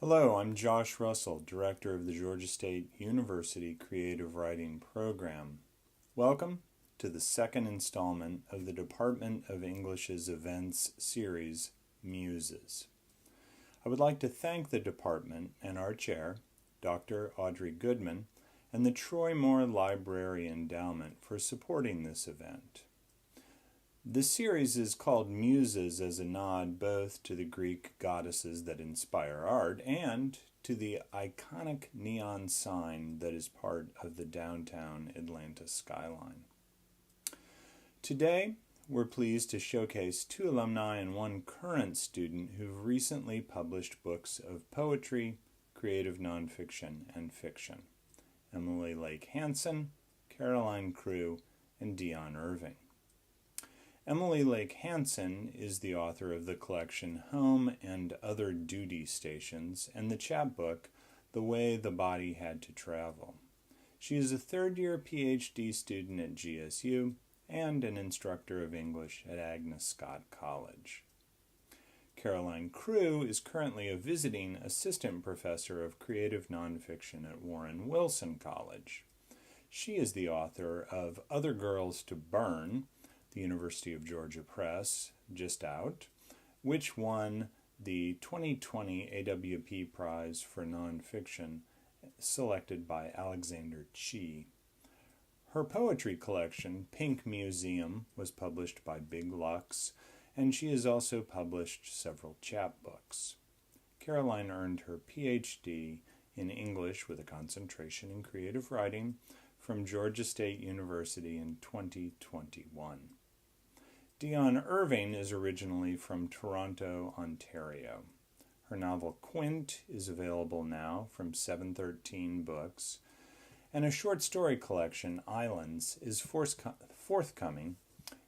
Hello, I'm Josh Russell, Director of the Georgia State University Creative Writing Program. Welcome to the second installment of the Department of English's events series, Muses. I would like to thank the department and our chair, Dr. Audrey Goodman, and the Troy Moore Library Endowment for supporting this event. This series is called Muses as a nod both to the Greek goddesses that inspire art and to the iconic neon sign that is part of the downtown Atlanta skyline. Today, we're pleased to showcase two alumni and one current student who've recently published books of poetry, creative nonfiction, and fiction: Emily Lake Hansen, Caroline Crew, and Dionne Irving. Emily Lake Hansen is the author of the collection Home and Other Duty Stations and the chapbook The Way the Body Had to Travel. She is a third-year PhD student at GSU and an instructor of English at Agnes Scott College. Caroline Crew is currently a visiting assistant professor of creative nonfiction at Warren Wilson College. She is the author of Other Girls to Burn, the University of Georgia Press, just out, which won the 2020 AWP Prize for Nonfiction, selected by Alexander Chi. Her poetry collection, Pink Museum, was published by Big Lux, and she has also published several chapbooks. Caroline earned her PhD in English with a concentration in creative writing from Georgia State University in 2021. Dionne Irving is originally from Toronto, Ontario. Her novel Quint is available now from 713 Books, and a short story collection, Islands, is forthcoming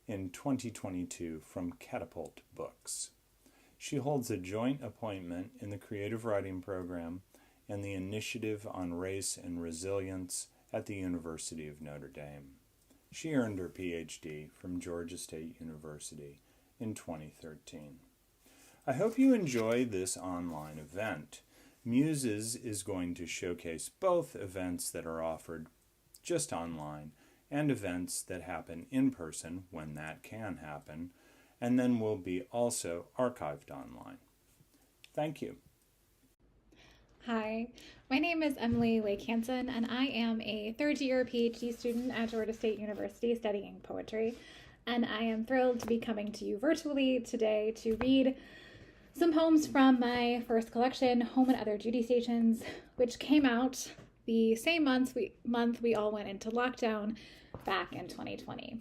in 2022 from Catapult Books. She holds a joint appointment in the Creative Writing Program and the Initiative on Race and Resilience at the University of Notre Dame. She earned her PhD from Georgia State University in 2013. I hope you enjoy this online event. Muses is going to showcase both events that are offered just online and events that happen in person when that can happen, and then will be also archived online. Thank you. Hi, my name is Emily Lake Hansen, and I am a third-year PhD student at Georgia State University studying poetry. And I am thrilled to be coming to you virtually today to read some poems from my first collection, Home and Other Duty Stations, which came out the same month we all went into lockdown back in 2020.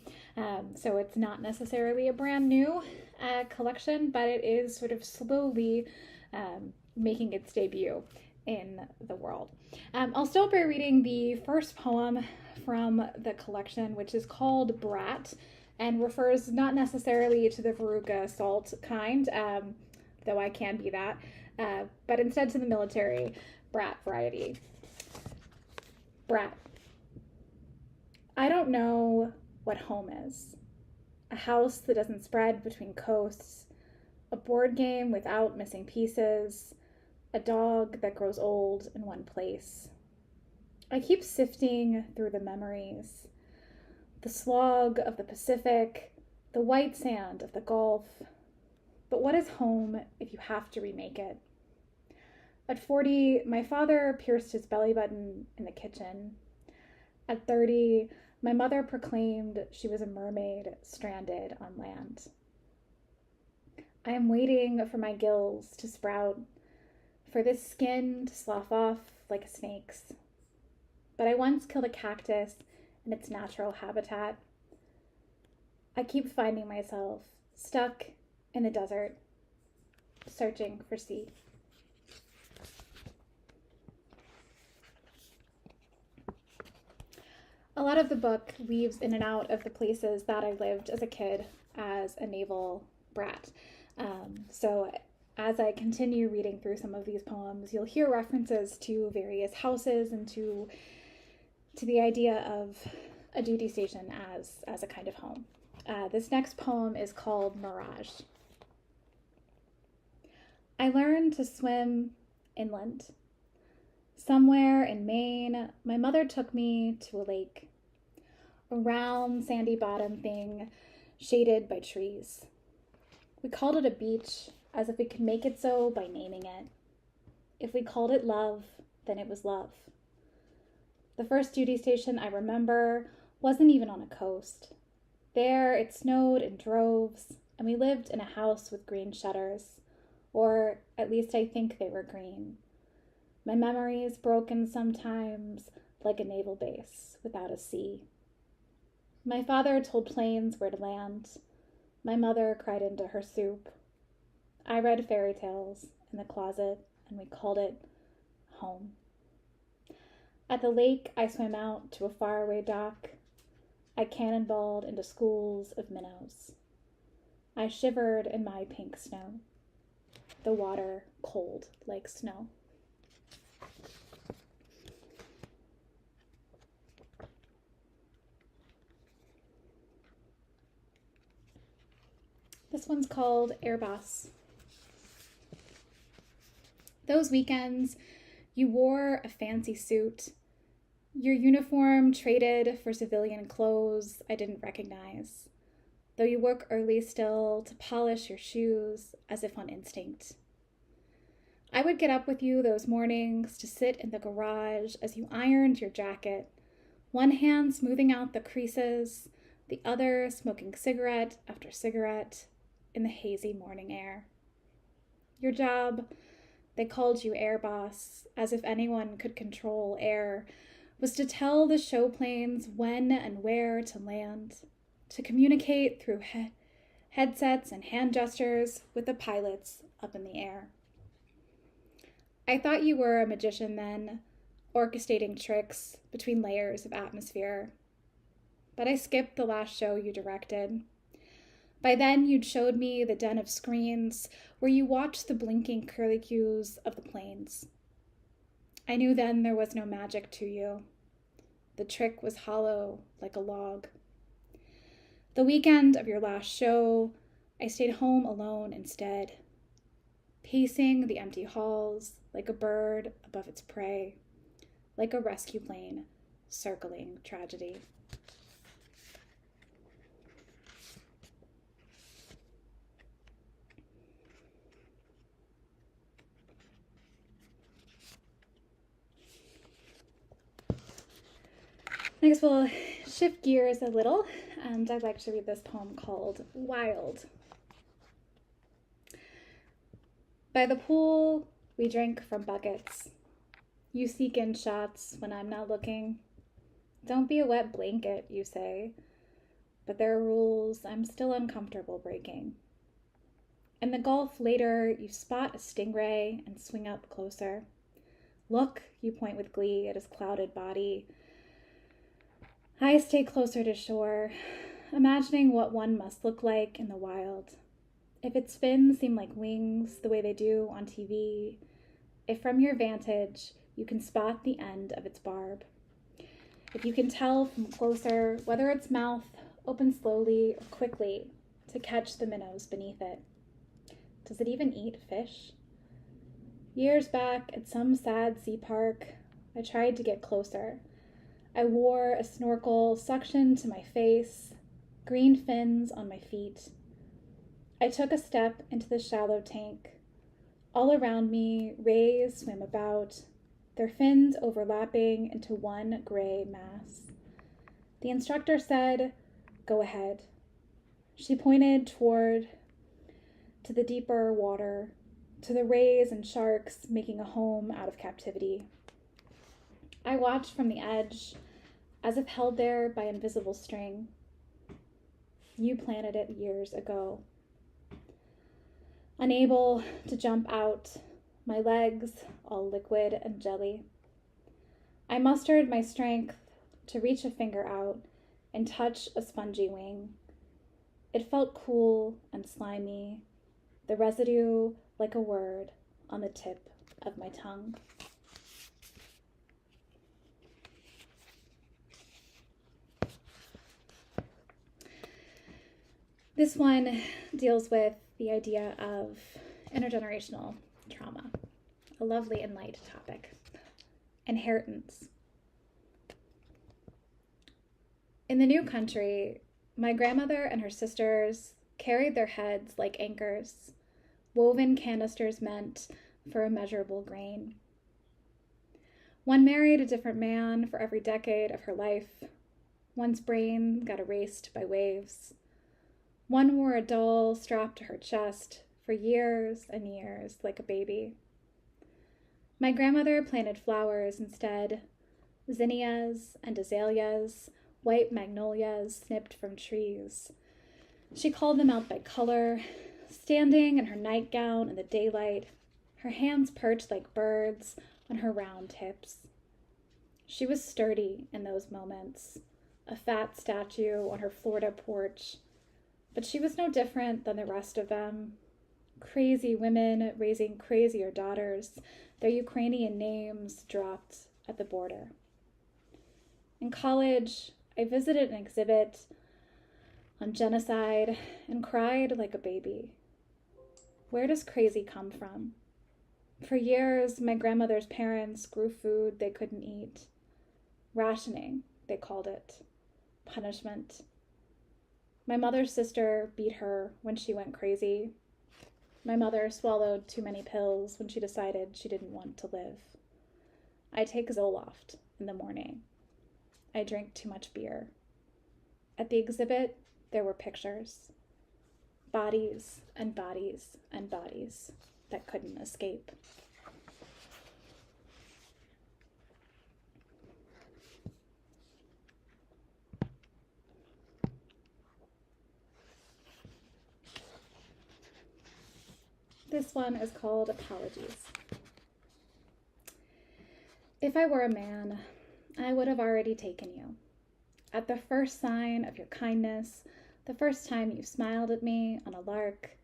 So it's not necessarily a brand new collection, but it is sort of slowly making its debut in the world. I'll start by reading the first poem from the collection, which is called Brat, and refers not necessarily to the Veruca Salt kind, though I can be that, but instead to the military brat variety. Brat. I don't know what home is. A house that doesn't spread between coasts, a board game without missing pieces, a dog that grows old in one place. I keep sifting through the memories, the slog of the Pacific, the white sand of the Gulf. But what is home if you have to remake it? At 40, my father pierced his belly button in the kitchen. At 30, my mother proclaimed she was a mermaid stranded on land. I am waiting for my gills to sprout, for this skin to slough off like a snake's. But I once killed a cactus in its natural habitat. I keep finding myself stuck in the desert, searching for sea. A lot of the book weaves in and out of the places that I lived as a kid as a naval brat. So as I continue reading through some of these poems, you'll hear references to various houses and to the idea of a duty station as a kind of home. This next poem is called Mirage. I learned to swim inland. Somewhere in Maine, my mother took me to a lake, a round, sandy bottom thing shaded by trees. We called it a beach, as if we could make it so by naming it. If we called it love, then it was love. The first duty station I remember wasn't even on a coast. There it snowed in droves, and we lived in a house with green shutters, or at least I think they were green. My memory is broken sometimes, like a naval base without a sea. My father told planes where to land. My mother cried into her soup. I read fairy tales in the closet, and we called it home. At the lake, I swam out to a faraway dock. I cannonballed into schools of minnows. I shivered in my pink snow, the water cold like snow. This one's called Air Boss. Those weekends, you wore a fancy suit. Your uniform traded for civilian clothes I didn't recognize, though you woke early still to polish your shoes as if on instinct. I would get up with you those mornings to sit in the garage as you ironed your jacket, one hand smoothing out the creases, the other smoking cigarette after cigarette in the hazy morning air. Your job, they called you Air Boss, as if anyone could control air, was to tell the show planes when and where to land, to communicate through headsets and hand gestures with the pilots up in the air. I thought you were a magician then, orchestrating tricks between layers of atmosphere. But I skipped the last show you directed. By then, you'd showed me the den of screens where you watched the blinking curlicues of the planes. I knew then there was no magic to you. The trick was hollow like a log. The weekend of your last show, I stayed home alone instead, pacing the empty halls like a bird above its prey, like a rescue plane circling tragedy. Next, we'll shift gears a little, and I'd like to read this poem called Wild. By the pool, we drink from buckets. You seek in shots when I'm not looking. Don't be a wet blanket, you say, but there are rules I'm still uncomfortable breaking. In the Gulf later, you spot a stingray and swing up closer. Look, you point with glee at his clouded body. I stay closer to shore, imagining what one must look like in the wild. If its fins seem like wings the way they do on TV, if from your vantage you can spot the end of its barb, if you can tell from closer whether its mouth opens slowly or quickly to catch the minnows beneath it. Does it even eat fish? Years back at some sad sea park, I tried to get closer. I wore a snorkel suctioned to my face, green fins on my feet. I took a step into the shallow tank. All around me, rays swam about, their fins overlapping into one gray mass. The instructor said, "Go ahead." She pointed to the deeper water, to the rays and sharks making a home out of captivity. I watched from the edge, as if held there by invisible string. You planted it years ago. Unable to jump out, my legs all liquid and jelly. I mustered my strength to reach a finger out and touch a spongy wing. It felt cool and slimy, the residue like a word on the tip of my tongue. This one deals with the idea of intergenerational trauma. a lovely and light topic. Inheritance. In the new country, my grandmother and her sisters carried their heads like anchors, woven canisters meant for immeasurable grain. One married a different man for every decade of her life. One's brain got erased by waves. One wore a doll strapped to her chest for years and years like a baby. My grandmother planted flowers instead, zinnias and azaleas, white magnolias snipped from trees. She called them out by color, standing in her nightgown in the daylight, her hands perched like birds on her round hips. She was sturdy in those moments, a fat statue on her Florida porch, but she was no different than the rest of them. Crazy women raising crazier daughters, their Ukrainian names dropped at the border. In college, I visited an exhibit on genocide and cried like a baby. Where does crazy come from? For years, my grandmother's parents grew food they couldn't eat. Rationing, they called it. Punishment. My mother's sister beat her when she went crazy. My mother swallowed too many pills when she decided she didn't want to live. I take Zoloft in the morning. I drink too much beer. At the exhibit, there were pictures. Bodies and bodies and bodies that couldn't escape. This one is called Apologies. If I were a man, I would have already taken you. At the first sign of your kindness, the first time you smiled at me on a lark,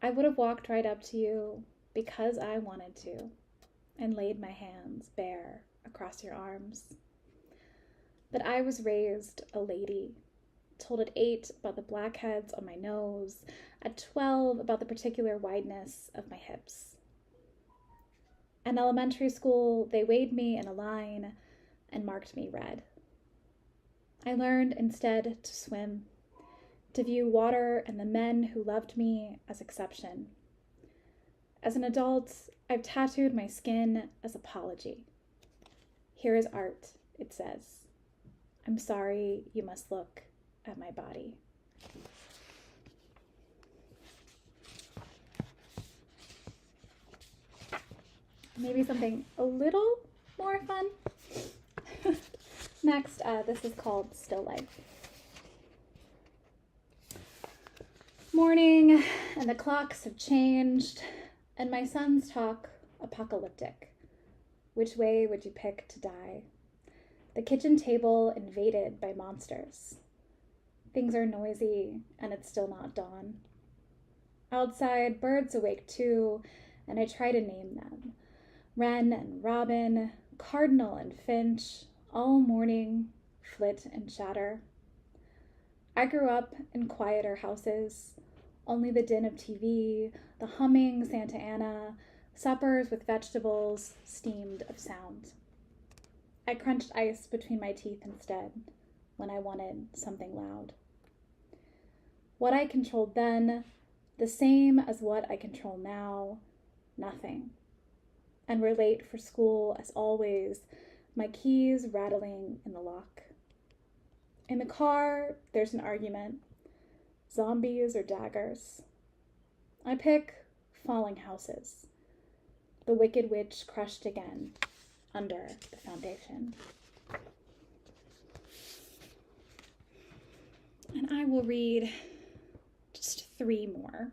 I would have walked right up to you because I wanted to and laid my hands bare across your arms. But I was raised a lady, told at 8 about the blackheads on my nose, at 12 about the particular wideness of my hips. In elementary school, they weighed me in a line and marked me red. I learned instead to swim, to view water and the men who loved me as exception. As an adult, I've tattooed my skin as apology. Here is art, it says. I'm sorry you must look at my body. Maybe something a little more fun. Next, this is called Still Life. Morning, and the clocks have changed, and my sons talk apocalyptic. Which way would you pick to die? The kitchen table invaded by monsters. Things are noisy, and it's still not dawn. Outside, birds awake too, and I try to name them. Wren and robin, cardinal and finch, all morning, flit and chatter. I grew up in quieter houses, only the din of TV, the humming Santa Ana, suppers with vegetables steamed of sound. I crunched ice between my teeth instead when I wanted something loud. What I controlled then, the same as what I control now, nothing. And we're late for school as always, my keys rattling in the lock. In the car, there's an argument. Zombies or daggers. I pick falling houses. The wicked witch crushed again under the foundation. And I will read just 3 more.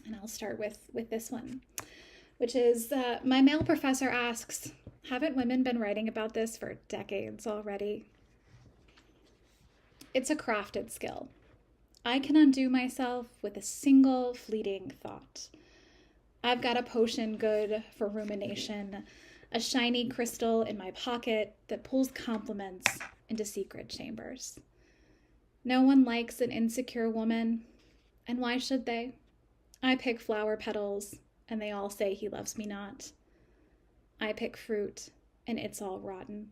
And I'll start with this one, which is my male professor asks, haven't women been writing about this for decades already? It's a crafted skill. I can undo myself with a single fleeting thought. I've got a potion good for rumination, a shiny crystal in my pocket that pulls compliments into secret chambers. No one likes an insecure woman, and why should they? I pick flower petals and they all say he loves me not. I pick fruit, and it's all rotten.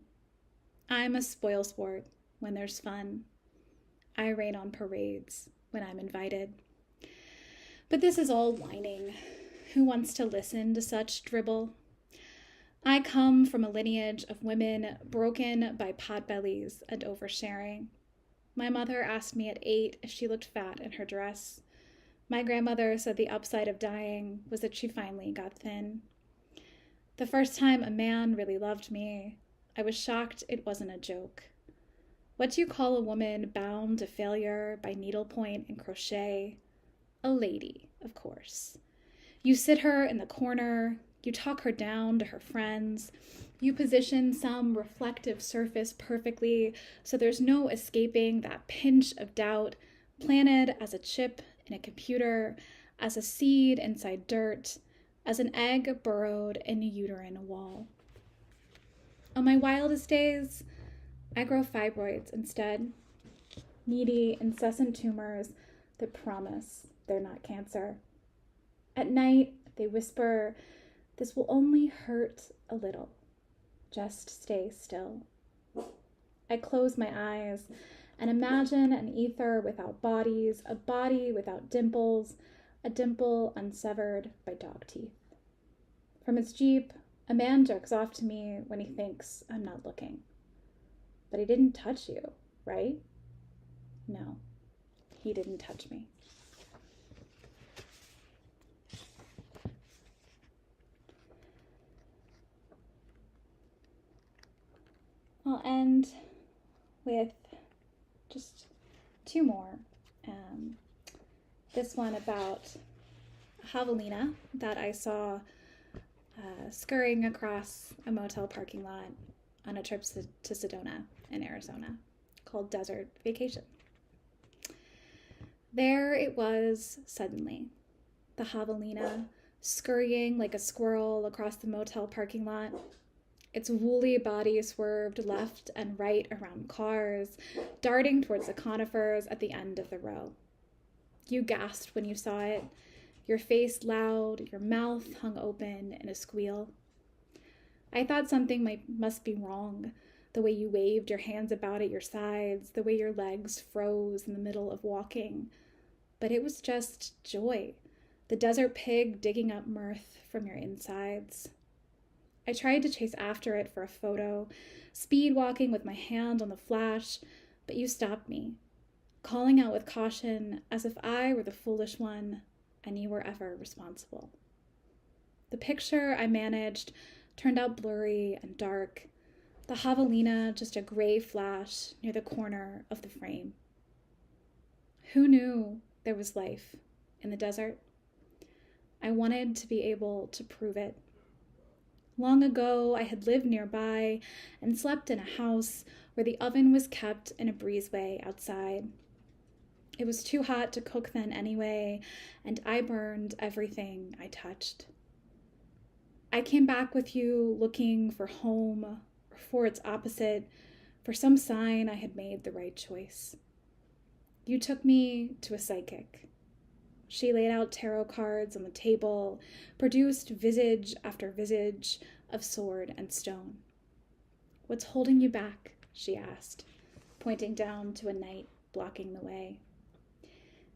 I'm a spoilsport when there's fun. I rain on parades when I'm invited. But this is all whining. Who wants to listen to such dribble? I come from a lineage of women broken by potbellies and oversharing. My mother asked me at 8 if she looked fat in her dress. My grandmother said the upside of dying was that she finally got thin. The first time a man really loved me, I was shocked it wasn't a joke. What do you call a woman bound to failure by needlepoint and crochet? A lady, of course. You sit her in the corner, you talk her down to her friends, you position some reflective surface perfectly so there's no escaping that pinch of doubt, planted as a chip in a computer, as a seed inside dirt, as an egg burrowed in a uterine wall. On my wildest days, I grow fibroids instead, needy, incessant tumors that promise they're not cancer. At night, they whisper, "This will only hurt a little. Just stay still." I close my eyes and imagine an ether without bodies, a body without dimples, a dimple unsevered by dog teeth. From his Jeep, a man jerks off to me when he thinks I'm not looking. But he didn't touch you, right? No, he didn't touch me. I'll end with just two more. This one about a javelina that I saw scurrying across a motel parking lot on a trip to Sedona in Arizona called Desert Vacation. There it was suddenly, the javelina scurrying like a squirrel across the motel parking lot. Its woolly body swerved left and right around cars, darting towards the conifers at the end of the row. You gasped when you saw it, your face loud, your mouth hung open in a squeal. I thought something must be wrong, the way you waved your hands about at your sides, the way your legs froze in the middle of walking. But it was just joy, the desert pig digging up mirth from your insides. I tried to chase after it for a photo, speed walking with my hand on the flash, but you stopped me, calling out with caution as if I were the foolish one and you were ever responsible. The picture I managed turned out blurry and dark, the javelina just a gray flash near the corner of the frame. Who knew there was life in the desert? I wanted to be able to prove it. Long ago, I had lived nearby and slept in a house where the oven was kept in a breezeway outside. It was too hot to cook then anyway, and I burned everything I touched. I came back with you looking for home, or for its opposite, for some sign I had made the right choice. You took me to a psychic. She laid out tarot cards on the table, produced visage after visage of sword and stone. "What's holding you back?" she asked, pointing down to a night blocking the way.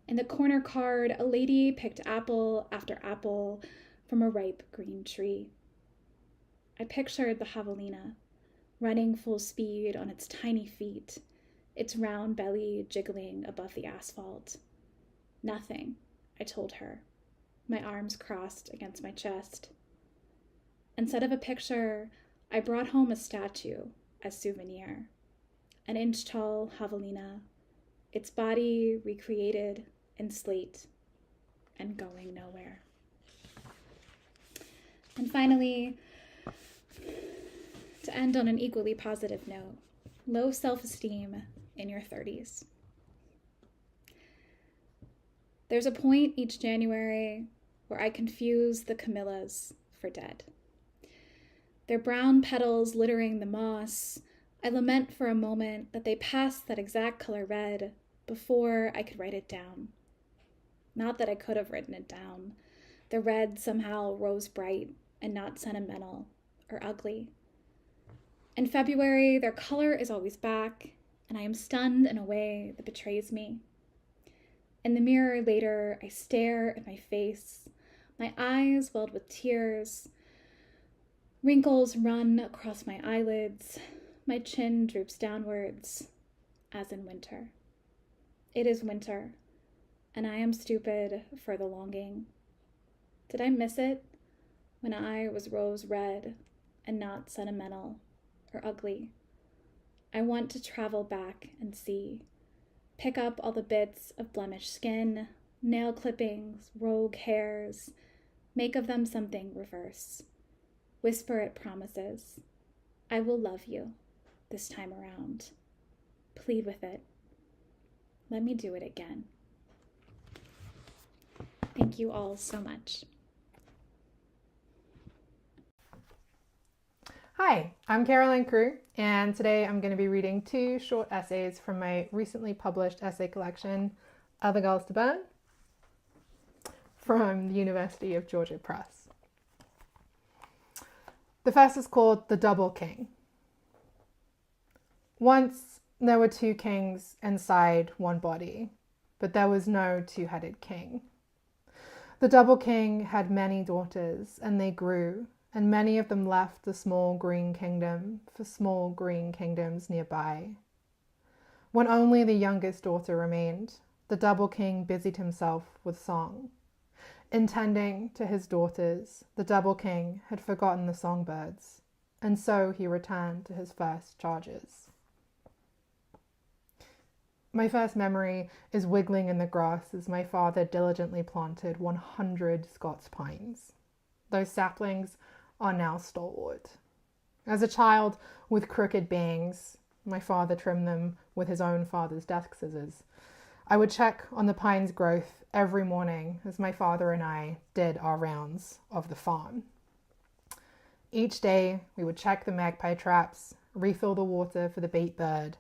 In the corner card, a lady picked apple after apple from a ripe green tree. I pictured the javelina, running full speed on its tiny feet, its round belly jiggling above the asphalt. "Nothing," I told her, my arms crossed against my chest. Instead of a picture, I brought home a statue as souvenir, an inch-tall javelina, its body recreated in slate and going nowhere. And finally, to end on an equally positive note, low self-esteem in your 30s. There's a point each January where I confuse the camellias for dead. Their brown petals littering the moss, I lament for a moment that they passed that exact color red before I could write it down. Not that I could have written it down, The red somehow rose bright and not sentimental or ugly. In February, their color is always back, and I am stunned in a way that betrays me. In the mirror later, I stare at my face, my eyes welled with tears. Wrinkles run across my eyelids, my chin droops downwards, as in winter. It is winter, and I am stupid for the longing. Did I miss it when I was rose red and not sentimental or ugly? I want to travel back and see, pick up all the bits of blemished skin, nail clippings, rogue hairs, make of them something reverse. Whisper it promises. I will love you this time around. Plead with it. Let me do it again. Thank you all so much. Hi, I'm Caroline Crew, and today I'm going to be reading 2 short essays from my recently published essay collection, Other Girls to Burn, from the University of Georgia Press. The first is called The Double King. Once there were 2 kings inside one body, but there was no 2-headed king. The double king had many daughters, and they grew, and many of them left the small green kingdom for small green kingdoms nearby. When only the youngest daughter remained, the double king busied himself with song. Intending to his daughters, the double king had forgotten the songbirds, and so he returned to his first charges. My first memory is wiggling in the grass as my father diligently planted 100 Scots pines. Those saplings are now stalwart. As a child with crooked bangs, my father trimmed them with his own father's desk scissors. I would check on the pine's growth every morning as my father and I did our rounds of the farm. Each day we would check the magpie traps, refill the water for the bait bird,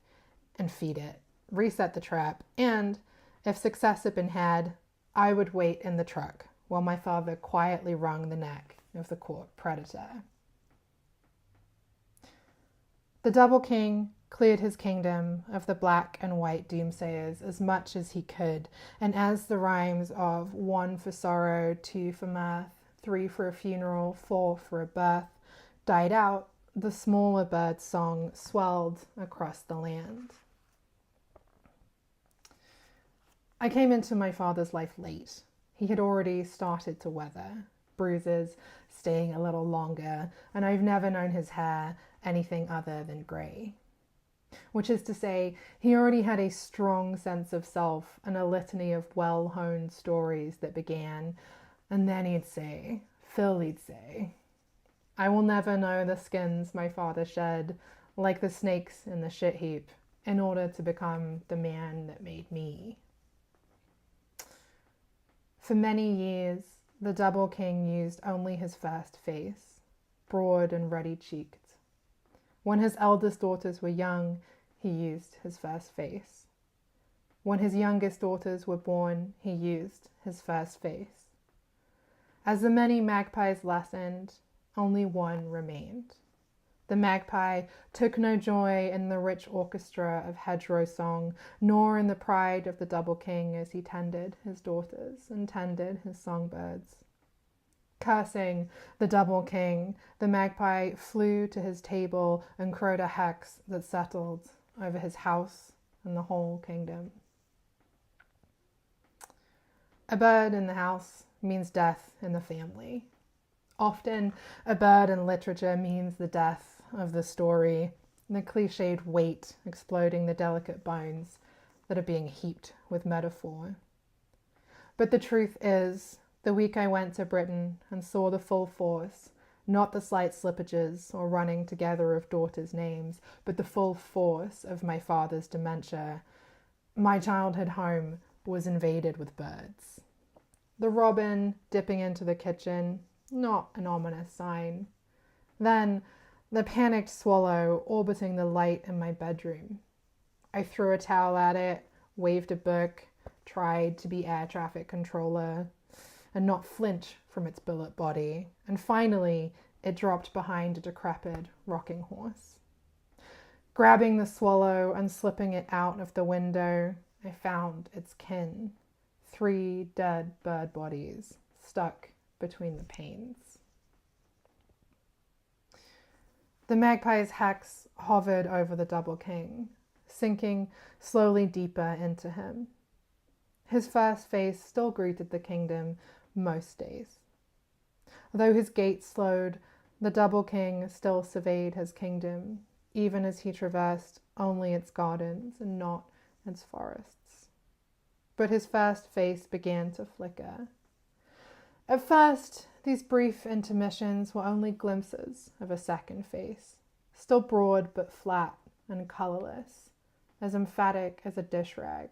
and feed it, reset the trap, and, if success had been had, I would wait in the truck while my father quietly wrung the neck of the caught predator. The double king cleared his kingdom of the black and white doomsayers as much as he could, and as the rhymes of 1 for sorrow, 2 for mirth, 3 for a funeral, 4 for a birth died out, the smaller bird's song swelled across the land. I came into my father's life late. He had already started to weather, bruises staying a little longer, and I've never known his hair anything other than grey. Which is to say, he already had a strong sense of self and a litany of well-honed stories that began, and then he'd say, Phil, he'd say, I will never know the skins my father shed, like the snakes in the shit heap, in order to become the man that made me. For many years, the double king used only his first face, broad and ruddy-cheeked. When his eldest daughters were young, he used his first face. When his youngest daughters were born, he used his first face. As the many magpies lessened, only one remained. The magpie took no joy in the rich orchestra of hedgerow song, nor in the pride of the double king as he tended his daughters and tended his songbirds. Cursing the double king, the magpie flew to his table and crowed a hex that settled over his house and the whole kingdom. A bird in the house means death in the family. Often, a bird in literature means the death of the story, the cliched weight exploding the delicate bones that are being heaped with metaphor. But the truth is, the week I went to Britain and saw the full force, not the slight slippages or running together of daughters' names, but the full force of my father's dementia, my childhood home was invaded with birds. The robin dipping into the kitchen, not an ominous sign. Then the panicked swallow orbiting the light in my bedroom. I threw a towel at it, waved a book, tried to be air traffic controller. and not flinch from its billet body, and finally it dropped behind a decrepit rocking horse. Grabbing the swallow and slipping it out of the window, I found its kin, 3 dead bird bodies stuck between the panes. The magpie's hex hovered over the double king, sinking slowly deeper into him. His first face still greeted the kingdom most days. Though his gait slowed, the double king still surveyed his kingdom, even as he traversed only its gardens and not its forests. But his first face began to flicker. At first, these brief intermissions were only glimpses of a second face, still broad but flat and colorless, as emphatic as a dish rag.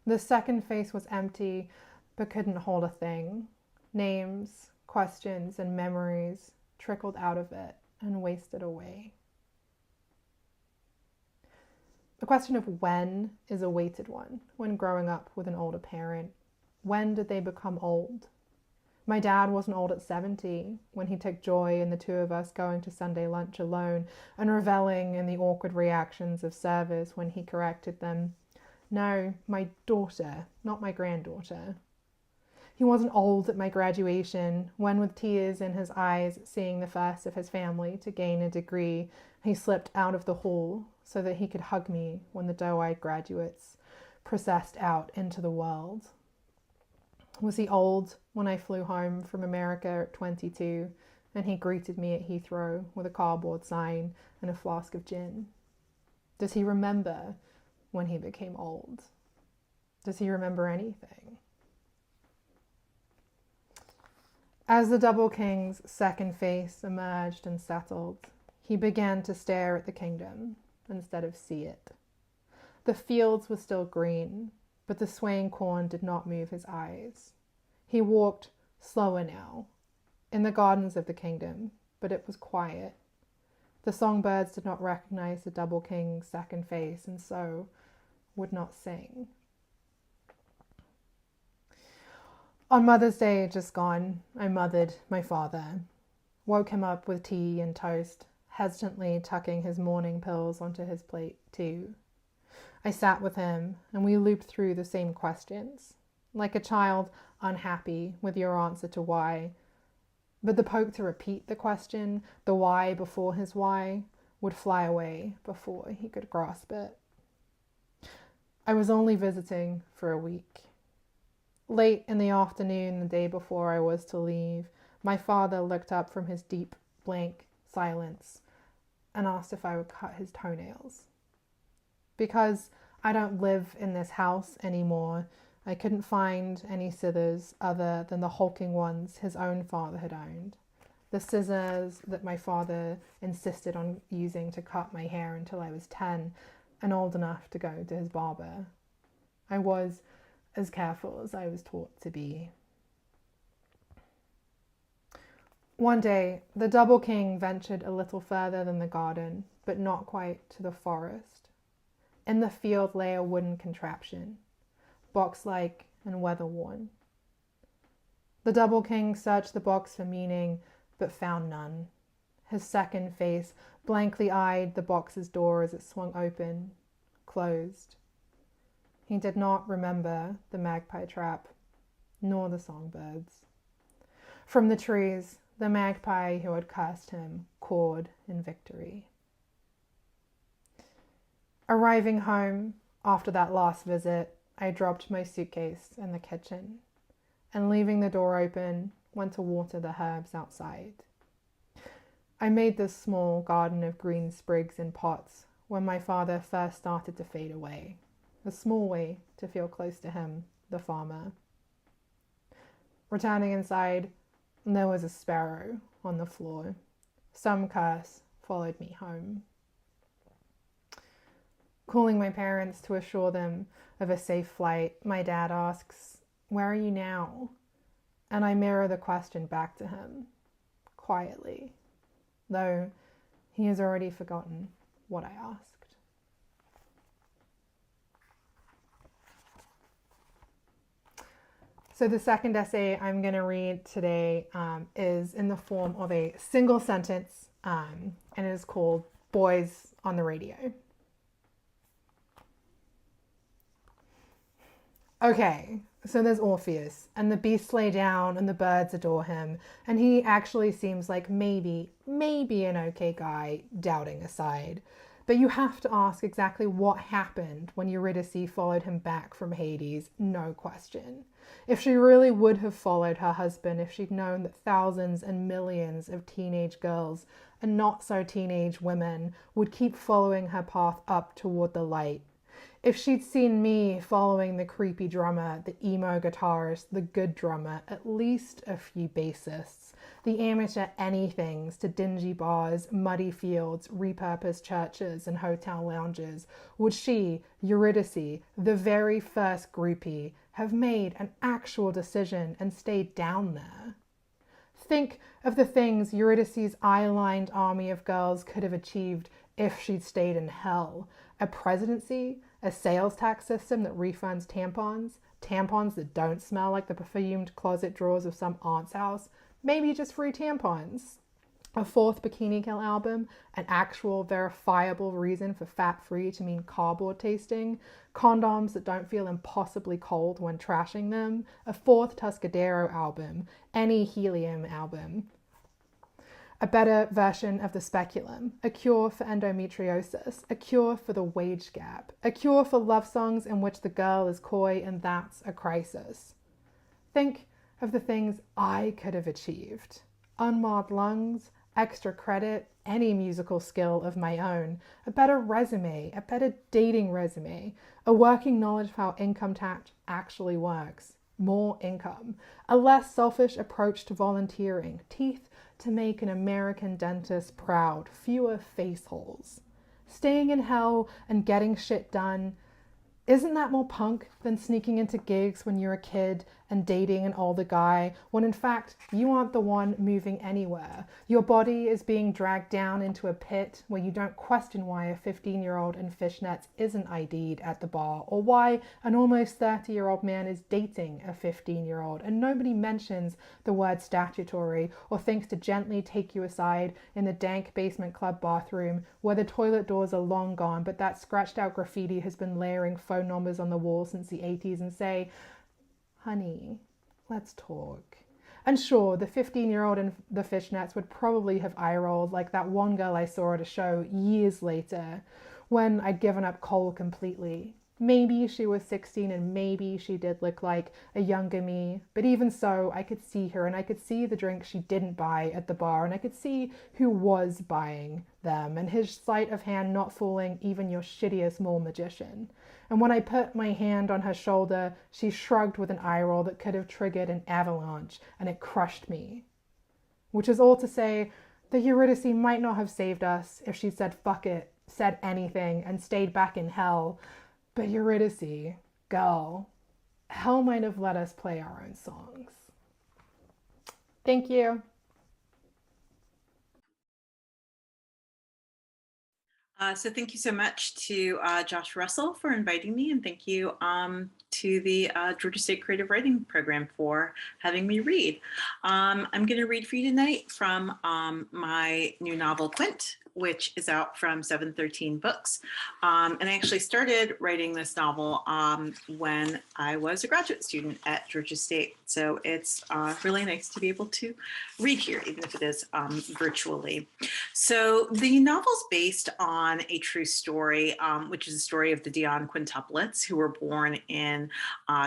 The second face was empty, but couldn't hold a thing. Names, questions, and memories trickled out of it and wasted away. The question of when is a weighted one when growing up with an older parent. When did they become old? My dad wasn't old at 70 when he took joy in the two of us going to Sunday lunch alone and reveling in the awkward reactions of servers when he corrected them. No, my daughter, not my granddaughter. He wasn't old at my graduation when, with tears in his eyes, seeing the first of his family to gain a degree, he slipped out of the hall so that he could hug me when the doe-eyed graduates processed out into the world. Was he old when I flew home from America at 22 and he greeted me at Heathrow with a cardboard sign and a flask of gin? Does he remember when he became old? Does he remember anything? As the double king's second face emerged and settled, he began to stare at the kingdom instead of see it. The fields were still green, but the swaying corn did not move his eyes. He walked slower now, in the gardens of the kingdom, but it was quiet. The songbirds did not recognize the double king's second face, and so would not sing. On Mother's Day just gone, I mothered my father, woke him up with tea and toast, hesitantly tucking his morning pills onto his plate too. I sat with him, and we looped through the same questions, like a child unhappy with your answer to why. But the poke to repeat the question, the why before his why, would fly away before he could grasp it. I was only visiting for a week. Late in the afternoon, the day before I was to leave, my father looked up from his deep, blank silence and asked if I would cut his toenails. Because I don't live in this house anymore, I couldn't find any scissors other than the hulking ones his own father had owned. The scissors that my father insisted on using to cut my hair until I was 10 and old enough to go to his barber. I was as careful as I was taught to be. One day, the double king ventured a little further than the garden, but not quite to the forest. In the field lay a wooden contraption, box-like and weather-worn. The double king searched the box for meaning, but found none. His second face blankly eyed the box's door as it swung open, closed. He did not remember the magpie trap, nor the songbirds. From the trees, the magpie who had cursed him cawed in victory. Arriving home after that last visit, I dropped my suitcase in the kitchen and, leaving the door open, went to water the herbs outside. I made this small garden of green sprigs in pots when my father first started to fade away, a small way to feel close to him, the farmer. Returning inside, there was a sparrow on the floor. Some curse followed me home. Calling my parents to assure them of a safe flight, my dad asks, "Where are you now?" And I mirror the question back to him, quietly, though he has already forgotten what I asked. So the second essay I'm going to read today is in the form of a single sentence, and it is called Boys on the Radio. Okay, so there's Orpheus, and the beasts lay down, and the birds adore him, and he actually seems like maybe an okay guy, doubting aside. But you have to ask exactly what happened when Eurydice followed him back from Hades, no question. If she really would have followed her husband, if she'd known that thousands and millions of teenage girls and not so teenage women would keep following her path up toward the light. If she'd seen me following the creepy drummer, the emo guitarist, the good drummer, at least a few bassists, the amateur anythings to dingy bars, muddy fields, repurposed churches and hotel lounges, would she, Eurydice, the very first groupie, have made an actual decision and stayed down there? Think of the things Eurydice's eye-lined army of girls could have achieved if she'd stayed in hell. A presidency, a sales tax system that refunds tampons that don't smell like the perfumed closet drawers of some aunt's house, maybe just free tampons. A fourth Bikini Kill album, an actual verifiable reason for fat-free to mean cardboard tasting, condoms that don't feel impossibly cold when trashing them, a fourth Tuscadero album, any helium album. A better version of the speculum, a cure for endometriosis, a cure for the wage gap, a cure for love songs in which the girl is coy and that's a crisis. Think of the things I could have achieved. Unmarred lungs, extra credit, any musical skill of my own, a better resume, a better dating resume, a working knowledge of how income tax actually works, more income, a less selfish approach to volunteering, teeth to make an American dentist proud, fewer face holes. Staying in hell and getting shit done, isn't that more punk than sneaking into gigs when you're a kid and dating an older guy when in fact you aren't the one moving anywhere? Your body is being dragged down into a pit where you don't question why a 15-year-old in fishnets isn't ID'd at the bar, or why an almost 30-year-old man is dating a 15-year-old, and nobody mentions the word statutory or thinks to gently take you aside in the dank basement club bathroom where the toilet doors are long gone but that scratched out graffiti has been layering phone numbers on the wall since the 80s and say, honey, let's talk. And sure, the 15-year-old in the fishnets would probably have eye-rolled like that one girl I saw at a show years later when I'd given up coal completely. Maybe she was 16 and maybe she did look like a younger me, but even so, I could see her and I could see the drinks she didn't buy at the bar and I could see who was buying them and his sleight of hand not fooling even your shittiest mole magician. And when I put my hand on her shoulder, she shrugged with an eye roll that could have triggered an avalanche, and it crushed me. Which is all to say that Eurydice might not have saved us if she'd said fuck it, said anything, and stayed back in hell. But Eurydice, girl, hell might have let us play our own songs. Thank you. So thank you so much to Josh Russell for inviting me, and thank you to the Georgia State Creative Writing Program for having me read. I'm going to read for you tonight from my new novel, Quint, which is out from 713 Books. And I actually started writing this novel when I was a graduate student at Georgia State. So it's really nice to be able to read here, even if it is virtually. So the novel's based on a true story, which is the story of the Dionne quintuplets, who were born in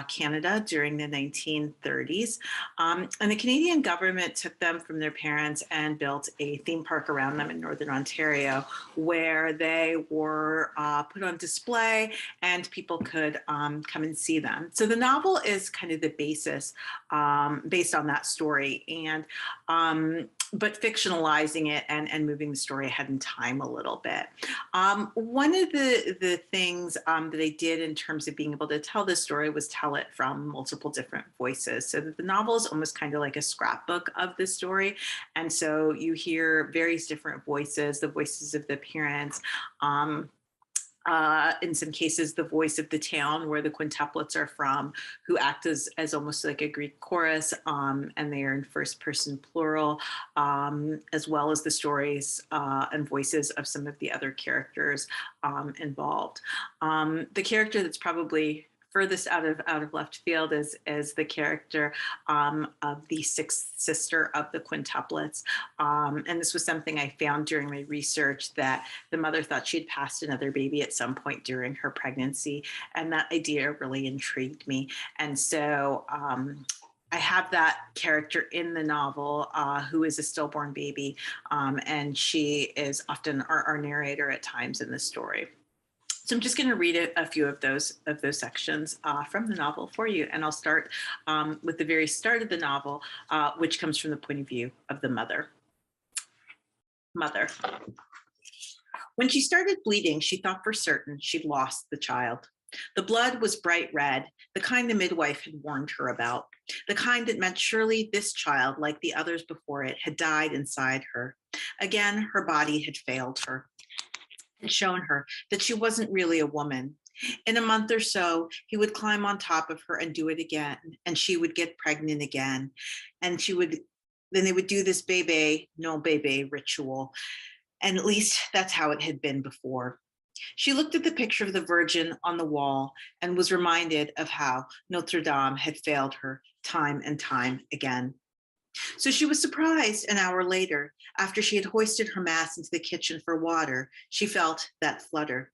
Canada during the 1930s. And the Canadian government took them from their parents and built a theme park around them in Northern Ontario, where they were put on display and people could come and see them. So the novel is kind of the basis based on that story, and but fictionalizing it and moving the story ahead in time a little bit. One of the things that I did in terms of being able to tell this story was tell it from multiple different voices. So that the novel is almost kind of like a scrapbook of the story. And so you hear various different voices, the voices of the parents, in some cases, the voice of the town where the quintuplets are from, who act as almost like a Greek chorus, and they are in first person plural, as well as the stories and voices of some of the other characters involved. The character that's probably furthest out of left field is the character of the sixth sister of the quintuplets. And this was something I found during my research, that the mother thought she had passed another baby at some point during her pregnancy. And that idea really intrigued me. And so I have that character in the novel who is a stillborn baby. And she is often our narrator at times in the story. So I'm just going to read a few of those sections from the novel for you. And I'll start with the very start of the novel, which comes from the point of view of the mother. Mother. When she started bleeding, she thought for certain she'd lost the child. The blood was bright red, the kind the midwife had warned her about, the kind that meant surely this child, like the others before it, had died inside her. Again, her body had failed her. Had shown her that she wasn't really a woman. In a month or so, he would climb on top of her and do it again, and she would get pregnant again. And then they would do this bebe, no bebe ritual. And at least that's how it had been before. She looked at the picture of the Virgin on the wall and was reminded of how Notre Dame had failed her time and time again. So she was surprised an hour later, after she had hoisted her mass into the kitchen for water, she felt that flutter,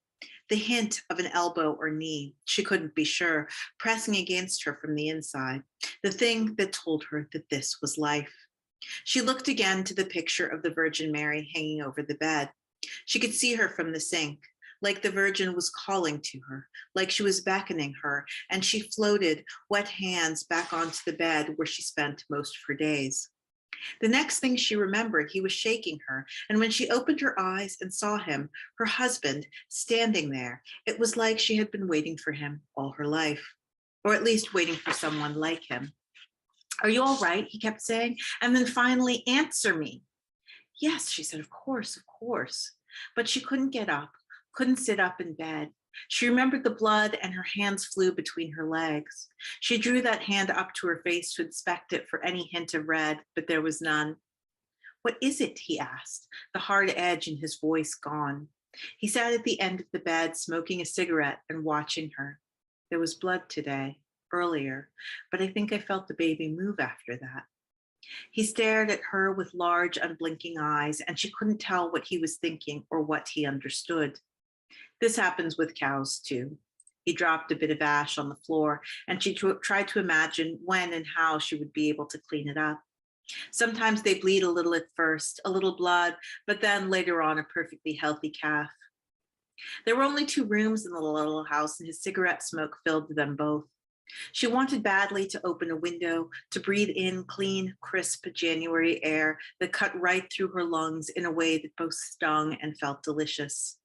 the hint of an elbow or knee, she couldn't be sure, pressing against her from the inside, the thing that told her that this was life. She looked again to the picture of the Virgin Mary hanging over the bed. She could see her from the sink, like the Virgin was calling to her, like she was beckoning her, and she floated wet hands back onto the bed where she spent most of her days. The next thing she remembered, he was shaking her, and when she opened her eyes and saw him, her husband, standing there, it was like she had been waiting for him all her life, or at least waiting for someone like him. "Are you all right?" he kept saying, and then finally, "Answer me." "Yes," she said, of course. But she couldn't get up, couldn't sit up in bed. She remembered the blood and her hands flew between her legs. She drew that hand up to her face to inspect it for any hint of red, but there was none. "What is it?" he asked, the hard edge in his voice gone. He sat at the end of the bed, smoking a cigarette and watching her. "There was blood today, earlier, but I think I felt the baby move after that." He stared at her with large, unblinking eyes, and she couldn't tell what he was thinking or what he understood. This happens with cows too. He dropped a bit of ash on the floor, and she tried to imagine when and how she would be able to clean it up. Sometimes they bleed a little at first, a little blood, but then later on a perfectly healthy calf. There were only 2 rooms in the little house, and his cigarette smoke filled them both. She wanted badly to open a window, to breathe in clean, crisp January air that cut right through her lungs in a way that both stung and felt delicious.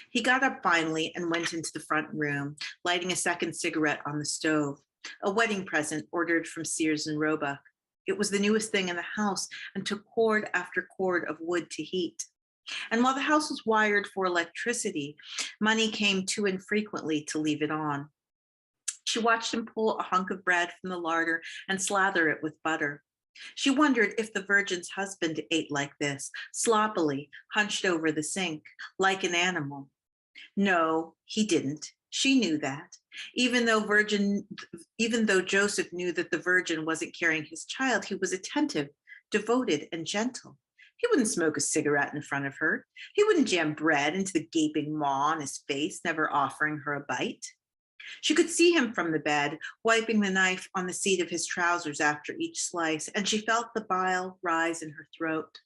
He got up finally and went into the front room, lighting a second cigarette on the stove, a wedding present ordered from Sears and Roebuck. It was the newest thing in the house and took cord after cord of wood to heat. And while the house was wired for electricity, money came too infrequently to leave it on. She watched him pull a hunk of bread from the larder and slather it with butter. She wondered if the Virgin's husband ate like this, sloppily, hunched over the sink, like an animal. No, he didn't. She knew that. Even though Joseph knew that the Virgin wasn't carrying his child, he was attentive, devoted, and gentle. He wouldn't smoke a cigarette in front of her. He wouldn't jam bread into the gaping maw on his face, never offering her a bite. She could see him from the bed, wiping the knife on the seat of his trousers after each slice, and she felt the bile rise in her throat.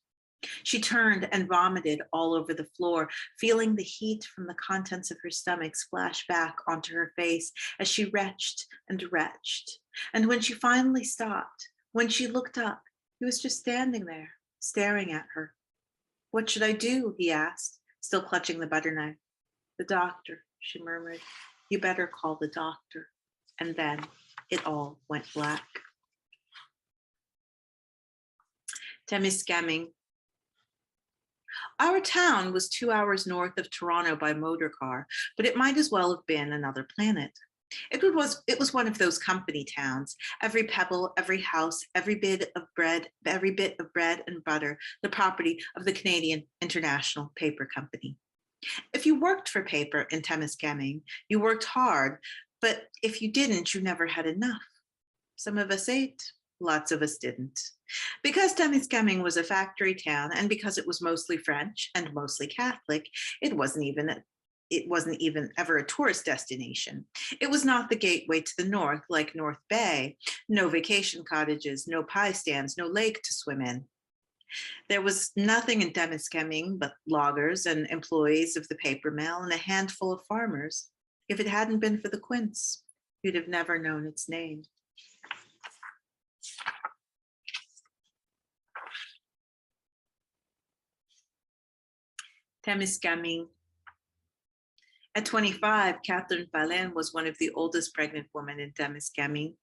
She turned and vomited all over the floor, feeling the heat from the contents of her stomach splash back onto her face as she retched and retched. And when she finally stopped, when she looked up, he was just standing there, staring at her. "What should I do?" he asked, still clutching the butter knife. "The doctor," she murmured. "You better call the doctor." And then it all went black. Temiskaming. Our town was 2 hours north of Toronto by motor car, but it might as well have been another planet. It was one of those company towns. Every pebble, every house, every bit of bread and butter, the property of the Canadian International Paper Company. If you worked for paper in Temiskaming, you worked hard, but if you didn't, you never had enough. Some of us ate, lots of us didn't. Because Temiskaming was a factory town and because it was mostly French and mostly Catholic, it wasn't even ever a tourist destination. It was not the gateway to the north like North Bay. No vacation cottages, no pie stands, no lake to swim in. There was nothing in Temiskaming but loggers and employees of the paper mill and a handful of farmers. If it hadn't been for the quince, you'd have never known its name. Temiskaming. At 25, Catherine Palen was one of the oldest pregnant women in Temiskaming.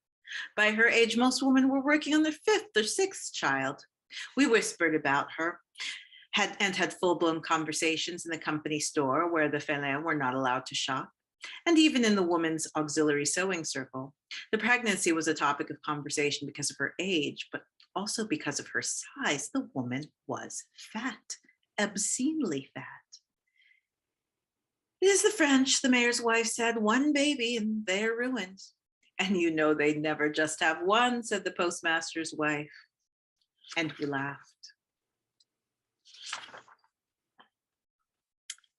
By her age, most women were working on their fifth or sixth child. We whispered about her had full-blown conversations in the company store where the Palen were not allowed to shop, and even in the women's auxiliary sewing circle. The pregnancy was a topic of conversation because of her age, but also because of her size. The woman was fat, obscenely fat. It is the French, the mayor's wife said, one baby and they're ruined. And you know they never just have one, said the postmaster's wife. And we laughed.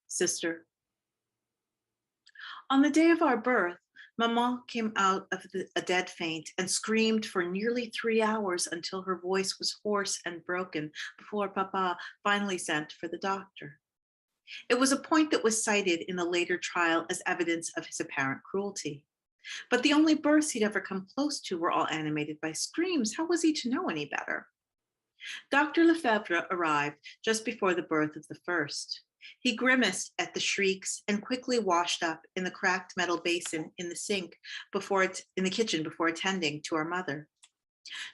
Sister. On the day of our birth, Maman came out of a dead faint and screamed for nearly 3 hours until her voice was hoarse and broken before Papa finally sent for the doctor. It was a point that was cited in a later trial as evidence of his apparent cruelty. But the only births he'd ever come close to were all animated by screams. How was he to know any better? Dr. Lefebvre arrived just before the birth of the first. He grimaced at the shrieks and quickly washed up in the cracked metal basin in the kitchen before attending to our mother.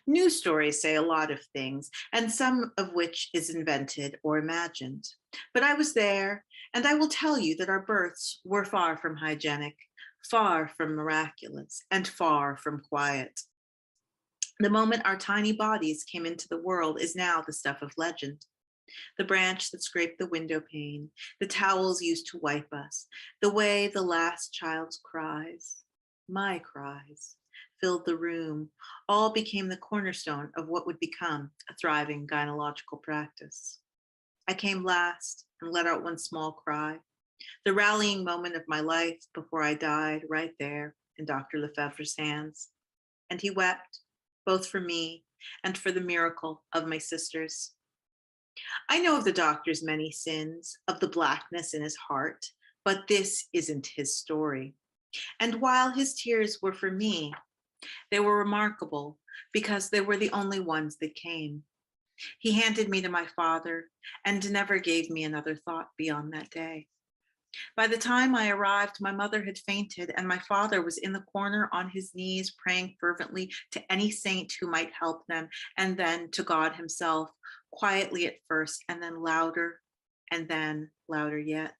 News stories say a lot of things, and some of which is invented or imagined. But I was there, and I will tell you that our births were far from hygienic, far from miraculous, and far from quiet. The moment our tiny bodies came into the world is now the stuff of legend. The branch that scraped the window pane, the towels used to wipe us, the way the last child's cries, my cries, filled the room, all became the cornerstone of what would become a thriving gynecological practice. I came last and let out one small cry, the rallying moment of my life before I died right there in Dr. Lefebvre's hands. And he wept, both for me and for the miracle of my sisters. I know of the doctor's many sins, of the blackness in his heart, but this isn't his story. And while his tears were for me, they were remarkable because they were the only ones that came. He handed me to my father and never gave me another thought beyond that day. By the time I arrived, my mother had fainted and my father was in the corner on his knees praying fervently to any saint who might help them, and then to God himself, quietly at first, and then louder yet.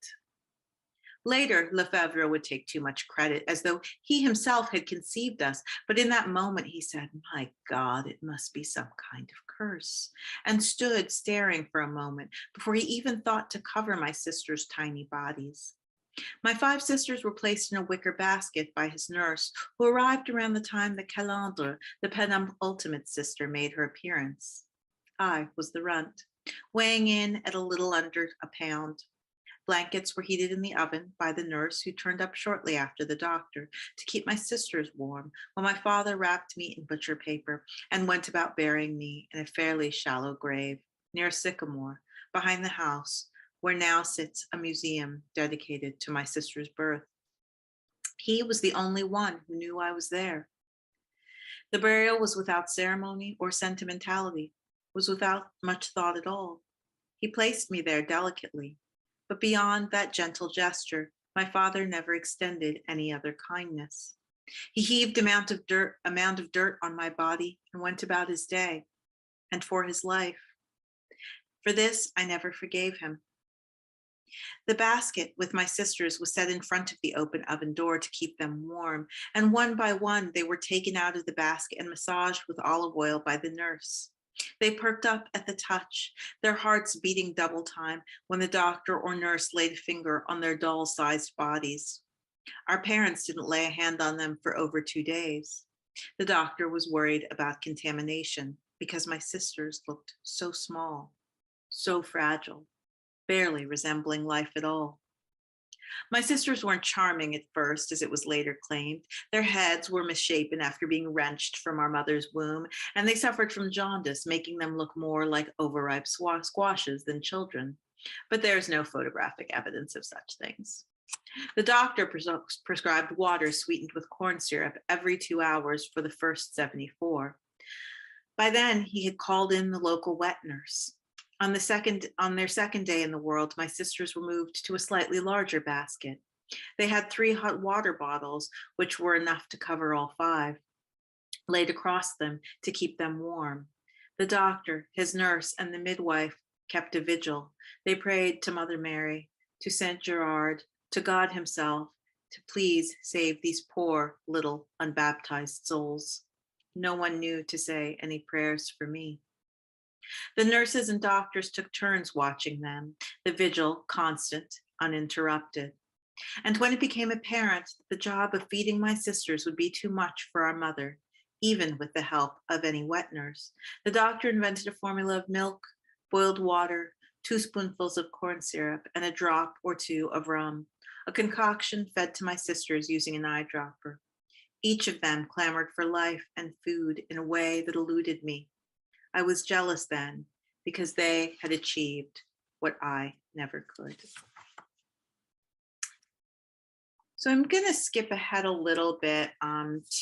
Later, Lefebvre would take too much credit, as though he himself had conceived us. But in that moment, he said, "My God, it must be some kind of curse," and stood staring for a moment before he even thought to cover my sisters' tiny bodies. My 5 sisters were placed in a wicker basket by his nurse, who arrived around the time that Calandre, the penultimate sister, made her appearance. I was the runt, weighing in at a little under a pound. Blankets were heated in the oven by the nurse, who turned up shortly after the doctor to keep my sisters warm, while my father wrapped me in butcher paper and went about burying me in a fairly shallow grave near a sycamore behind the house where now sits a museum dedicated to my sister's birth. He was the only one who knew I was there. The burial was without ceremony or sentimentality, was without much thought at all. He placed me there delicately, but beyond that gentle gesture, my father never extended any other kindness. He heaved a mound of dirt on my body and went about his day and for his life. For this, I never forgave him. The basket with my sisters was set in front of the open oven door to keep them warm, and one by one they were taken out of the basket and massaged with olive oil by the nurse. They perked up at the touch, their hearts beating double time when the doctor or nurse laid a finger on their doll-sized bodies. Our parents didn't lay a hand on them for over 2 days. The doctor was worried about contamination because my sisters looked so small, so fragile, barely resembling life at all. My sisters weren't charming at first, as it was later claimed. Their heads were misshapen after being wrenched from our mother's womb, and they suffered from jaundice, making them look more like overripe squashes than children. But there's no photographic evidence of such things. The doctor prescribed water sweetened with corn syrup every 2 hours for the first 74. By then, he had called in the local wet nurse. On their second day in the world, my sisters were moved to a slightly larger basket. They had 3 hot water bottles, which were enough to cover all 5, laid across them to keep them warm. The doctor, his nurse, and the midwife kept a vigil. They prayed to Mother Mary, to Saint Gerard, to God himself, to please save these poor little unbaptized souls. No one knew to say any prayers for me. The nurses and doctors took turns watching them, the vigil constant, uninterrupted. And when it became apparent that the job of feeding my sisters would be too much for our mother, even with the help of any wet nurse, the doctor invented a formula of milk, boiled water, 2 spoonfuls of corn syrup, and a drop or 2 of rum, a concoction fed to my sisters using an eyedropper. Each of them clamored for life and food in a way that eluded me. I was jealous then because they had achieved what I never could. So I'm going to skip ahead a little bit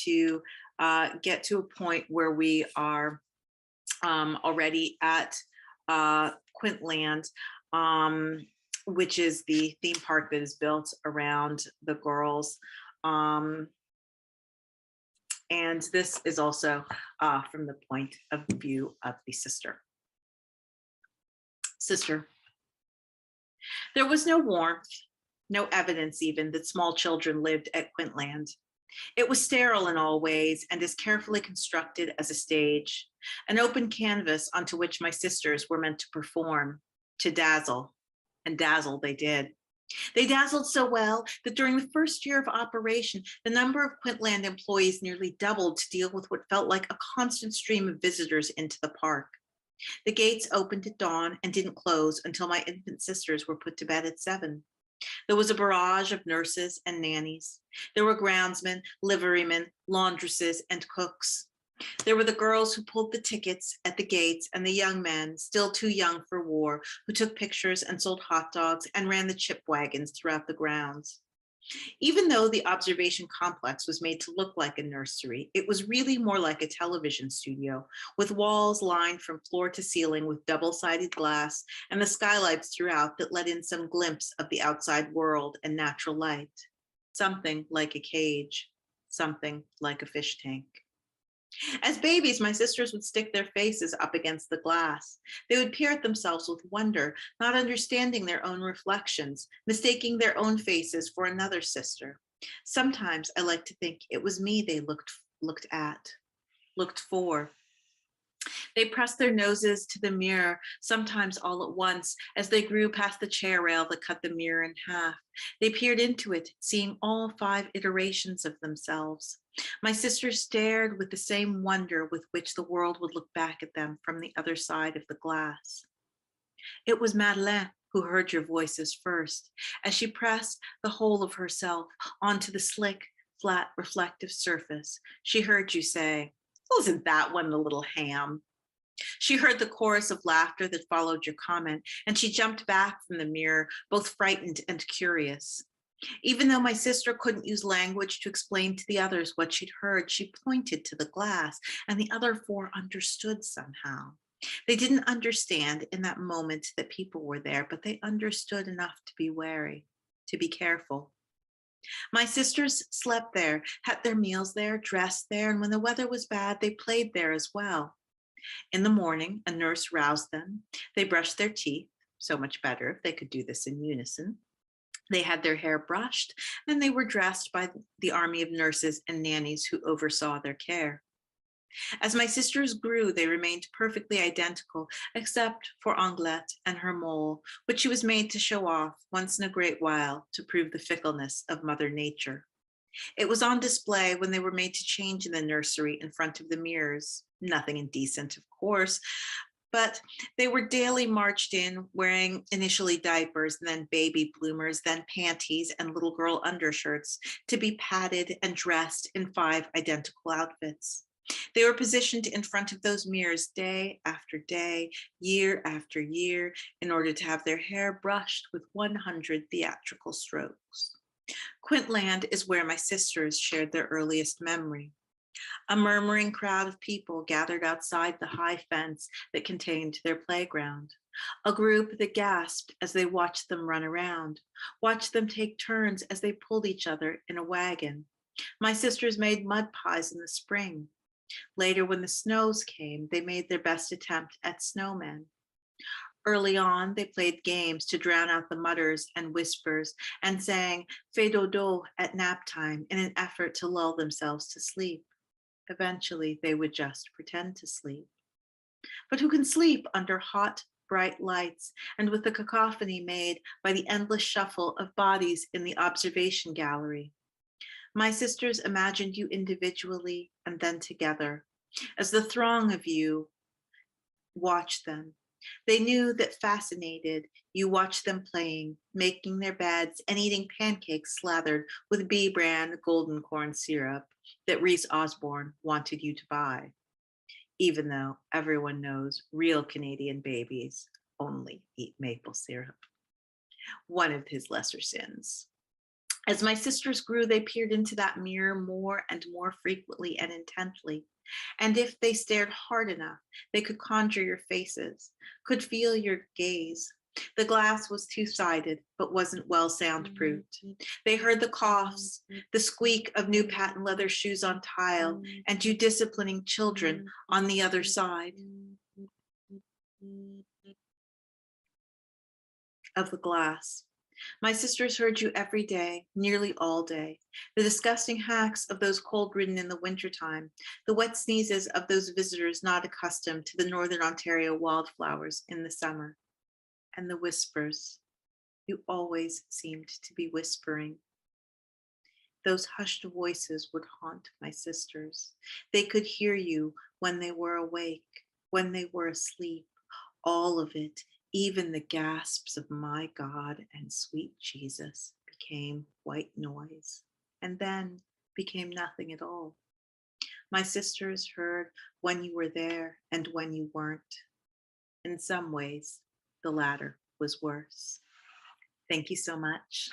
to get to a point where we are already at Quintland, which is the theme park that is built around the girls. And this is also from the point of view of the sister. Sister. There was no warmth, no evidence even that small children lived at Quintland. It was sterile in all ways and as carefully constructed as a stage, an open canvas onto which my sisters were meant to perform, to dazzle, and dazzle they did. They dazzled so well that during the first year of operation, the number of Quintland employees nearly doubled to deal with what felt like a constant stream of visitors into the park. The gates opened at dawn and didn't close until my infant sisters were put to bed at 7. There was a barrage of nurses and nannies. There were groundsmen, liverymen, laundresses, and cooks. There were the girls who pulled the tickets at the gates and the young men, still too young for war, who took pictures and sold hot dogs and ran the chip wagons throughout the grounds. Even though the observation complex was made to look like a nursery, it was really more like a television studio, with walls lined from floor to ceiling with double-sided glass and the skylights throughout that let in some glimpse of the outside world and natural light. Something like a cage, something like a fish tank. As babies, my sisters would stick their faces up against the glass. They would peer at themselves with wonder, not understanding their own reflections, mistaking their own faces for another sister. Sometimes I like to think it was me they looked for. They pressed their noses to the mirror, sometimes all at once, as they grew past the chair rail that cut the mirror in half. They peered into it, seeing all 5 iterations of themselves. My sisters stared with the same wonder with which the world would look back at them from the other side of the glass. It was Madeleine who heard your voices first, as she pressed the whole of herself onto the slick, flat, reflective surface. She heard you say, "Wasn't that one a little ham?" She heard the chorus of laughter that followed your comment, and she jumped back from the mirror, both frightened and curious. Even though my sister couldn't use language to explain to the others what she'd heard, she pointed to the glass, and the other 4 understood somehow. They didn't understand in that moment that people were there, but they understood enough to be wary, to be careful. My sisters slept there, had their meals there, dressed there, and when the weather was bad, they played there as well. In the morning, a nurse roused them. They brushed their teeth, so much better if they could do this in unison. They had their hair brushed, and they were dressed by the army of nurses and nannies who oversaw their care. As my sisters grew, they remained perfectly identical, except for Anglette and her mole, which she was made to show off once in a great while to prove the fickleness of Mother Nature. It was on display when they were made to change in the nursery in front of the mirrors. Nothing indecent, of course, but they were daily marched in wearing initially diapers, then baby bloomers, then panties and little girl undershirts to be patted and dressed in 5 identical outfits. They were positioned in front of those mirrors day after day, year after year, in order to have their hair brushed with 100 theatrical strokes. Quintland is where my sisters shared their earliest memory. A murmuring crowd of people gathered outside the high fence that contained their playground. A group that gasped as they watched them run around, watched them take turns as they pulled each other in a wagon. My sisters made mud pies in the spring. Later, when the snows came, they made their best attempt at snowmen. Early on, they played games to drown out the mutters and whispers and sang "Fais dodo" at nap time in an effort to lull themselves to sleep. Eventually, they would just pretend to sleep. But who can sleep under hot, bright lights and with the cacophony made by the endless shuffle of bodies in the observation gallery? My sisters imagined you individually and then together. As the throng of you watched them, they knew that fascinated, you watched them playing, making their beds, and eating pancakes slathered with bee brand golden corn syrup that Reese Osborne wanted you to buy, even though everyone knows real Canadian babies only eat maple syrup. One of his lesser sins. As my sisters grew, they peered into that mirror more and more frequently and intently. And if they stared hard enough, they could conjure your faces, could feel your gaze. The glass was two-sided, but wasn't well soundproofed. They heard the coughs, the squeak of new patent leather shoes on tile, and you disciplining children on the other side of the glass. My sisters heard you every day, nearly all day. The disgusting hacks of those cold-ridden in the wintertime, the wet sneezes of those visitors not accustomed to the Northern Ontario wildflowers in the summer, and the whispers. You always seemed to be whispering. Those hushed voices would haunt my sisters. They could hear you when they were awake, when they were asleep, all of it. Even the gasps of "my God" and "sweet Jesus" became white noise, and then became nothing at all. My sisters heard when you were there and when you weren't. In some ways, the latter was worse. Thank you so much.